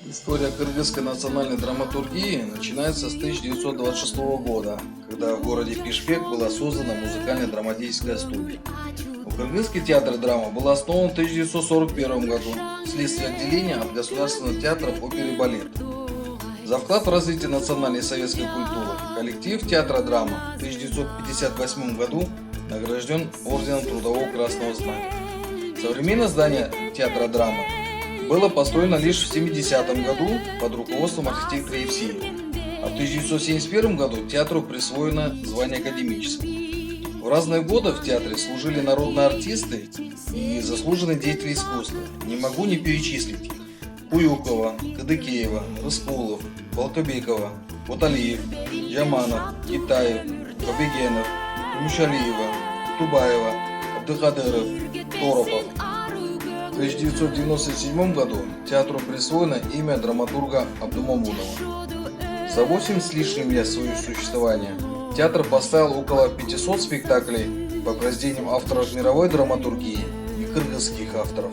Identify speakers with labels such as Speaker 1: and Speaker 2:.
Speaker 1: История кыргызской национальной драматургии начинается с 1926 года, когда в городе Пишпек была создана музыкально-драматическая студия. Кыргызский театр драмы был основан в 1941 году вследствие отделения от Государственного театра оперы и балета. За вклад в развитие национальной и советской культуры коллектив театра драма в 1958 году награжден орденом Трудового Красного Знамени. Современное здание театра драмы было построено лишь в 70-м году под руководством архитектора Евсеева, а в 1971 году театру присвоено звание академического. В разные годы в театре служили народные артисты и заслуженные деятели искусства. Не могу не перечислить их. Куюкова, Кадыкеева, Рыскулов, Балкабекова, Уталиев, Яманов, Китаев, Побегенов, Тумишалиева, Тубаева, Абдыкадыров, Торопов. В 1997 году театру присвоено имя драматурга Абдумамудова. За 8 с лишним лет своего существования театр поставил около 500 спектаклей по произведениям авторов мировой драматургии и кыргызских авторов.